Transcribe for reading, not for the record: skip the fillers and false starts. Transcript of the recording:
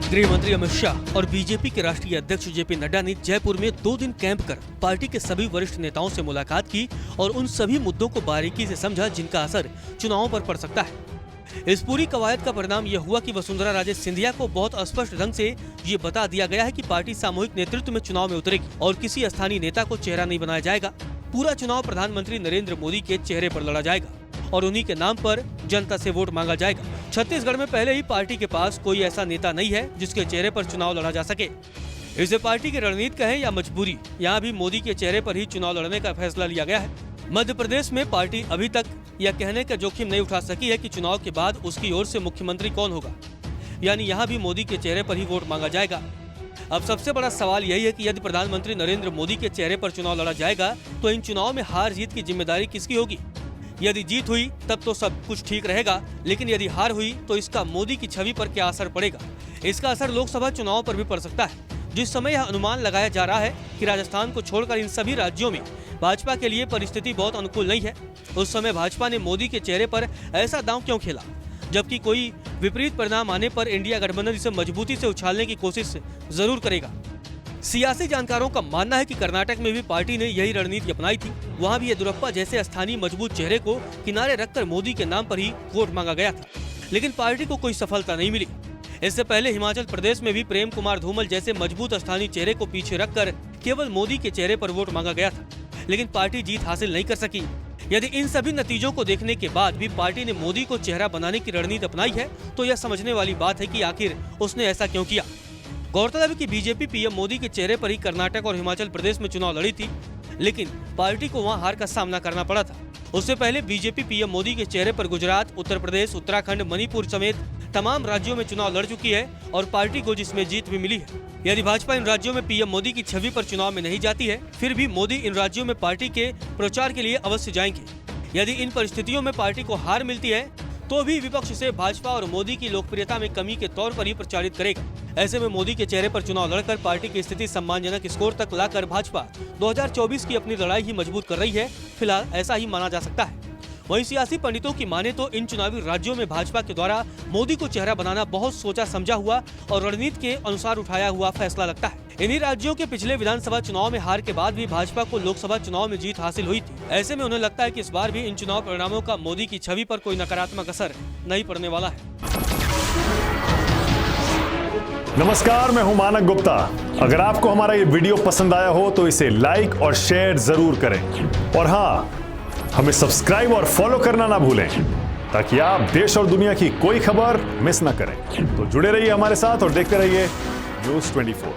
गृह मंत्री अमित शाह और बीजेपी के राष्ट्रीय अध्यक्ष जेपी नड्डा ने जयपुर में 2 दिन कैंप कर पार्टी के सभी वरिष्ठ नेताओं से मुलाकात की और उन सभी मुद्दों को बारीकी से समझा जिनका असर चुनावों पर पड़ सकता है। इस पूरी कवायद का परिणाम यह हुआ कि वसुंधरा राजे सिंधिया को बहुत स्पष्ट ढंग से ये बता दिया गया है कि पार्टी सामूहिक नेतृत्व में चुनाव में उतरेगी और किसी स्थानीय नेता को चेहरा नहीं बनाया जाएगा। पूरा चुनाव प्रधानमंत्री नरेंद्र मोदी के चेहरे पर लड़ा जाएगा और उन्हीं के नाम पर जनता से वोट मांगा जाएगा। छत्तीसगढ़ में पहले ही पार्टी के पास कोई ऐसा नेता नहीं है जिसके चेहरे पर चुनाव लड़ा जा सके। इसे पार्टी की रणनीति कहें या मजबूरी, यहाँ भी मोदी के चेहरे पर ही चुनाव लड़ने का फैसला लिया गया है। मध्य प्रदेश में पार्टी अभी तक यह कहने का जोखिम नहीं उठा सकी है कि चुनाव के बाद उसकी ओर से मुख्यमंत्री कौन होगा, यानी यहाँ भी मोदी के चेहरे पर ही वोट मांगा जाएगा। अब सबसे बड़ा सवाल यही है कि यदि प्रधानमंत्री नरेंद्र मोदी के चेहरे पर चुनाव लड़ा जाएगा तो इन चुनाव में हार जीत की जिम्मेदारी किसकी होगी। यदि जीत हुई तब तो सब कुछ ठीक रहेगा, लेकिन यदि हार हुई तो इसका मोदी की छवि पर क्या असर पड़ेगा। इसका असर लोकसभा चुनाव पर भी पड़ सकता है। जिस समय यह अनुमान लगाया जा रहा है कि राजस्थान को छोड़कर इन सभी राज्यों में भाजपा के लिए परिस्थिति बहुत अनुकूल नहीं है, उस समय भाजपा ने मोदी के चेहरे पर ऐसा दांव क्यों खेला, जबकि कोई विपरीत परिणाम आने पर इंडिया गठबंधन इसे मजबूती से उछालने की कोशिश जरूर करेगा। सियासी जानकारों का मानना है कि कर्नाटक में भी पार्टी ने यही रणनीति अपनाई थी। वहां भी येदियुरप्पा जैसे स्थानीय मजबूत चेहरे को किनारे रखकर मोदी के नाम पर ही वोट मांगा गया था, लेकिन पार्टी को कोई सफलता नहीं मिली। इससे पहले हिमाचल प्रदेश में भी प्रेम कुमार धूमल जैसे मजबूत स्थानीय चेहरे को पीछे रखकर केवल मोदी के चेहरे पर वोट मांगा गया था, लेकिन पार्टी जीत हासिल नहीं कर सकी। यदि इन सभी नतीजों को देखने के बाद भी पार्टी ने मोदी को चेहरा बनाने की रणनीति अपनाई है तो यह समझने वाली बात है कि आखिर उसने ऐसा क्यों किया। गौरतलब है कि बीजेपी पीएम मोदी के चेहरे पर ही कर्नाटक और हिमाचल प्रदेश में चुनाव लड़ी थी, लेकिन पार्टी को वहां हार का सामना करना पड़ा था। उससे पहले बीजेपी पीएम मोदी के चेहरे पर गुजरात, उत्तर प्रदेश, उत्तराखंड, मणिपुर समेत तमाम राज्यों में चुनाव लड़ चुकी है और पार्टी को जिसमें जीत भी मिली है। यदि भाजपा इन राज्यों में पीएम मोदी की छवि पर चुनाव में नहीं जाती है, फिर भी मोदी इन राज्यों में पार्टी के प्रचार के लिए अवश्य जाएंगे। यदि इन परिस्थितियों में पार्टी को हार मिलती है तो भी विपक्ष से भाजपा और मोदी की लोकप्रियता में कमी के तौर पर ही प्रचारित करेगा। ऐसे में मोदी के चेहरे पर चुनाव लड़कर पार्टी की स्थिति सम्मानजनक स्कोर तक लाकर भाजपा 2024 की अपनी लड़ाई ही मजबूत कर रही है। फिलहाल ऐसा ही माना जा सकता है। वहीं सियासी पंडितों की माने तो इन चुनावी राज्यों में भाजपा के द्वारा मोदी को चेहरा बनाना बहुत सोचा समझा हुआ और रणनीति के अनुसार उठाया हुआ फैसला लगता है। इन्हीं राज्यों के पिछले विधानसभा चुनाव में हार के बाद भी भाजपा को लोकसभा चुनाव में जीत हासिल हुई थी। ऐसे में उन्हें लगता है कि इस बार भी इन चुनाव परिणामों का मोदी की छवि पर कोई नकारात्मक असर नहीं पड़ने वाला है। नमस्कार, मैं हूं मानक गुप्ता। अगर आपको हमारा ये वीडियो पसंद आया हो तो इसे लाइक और शेयर जरूर करें और हाँ, हमें सब्सक्राइब और फॉलो करना ना भूलें ताकि आप देश और दुनिया की कोई खबर मिस ना करें। तो जुड़े रहिए हमारे साथ और देखते रहिए न्यूज़ 24।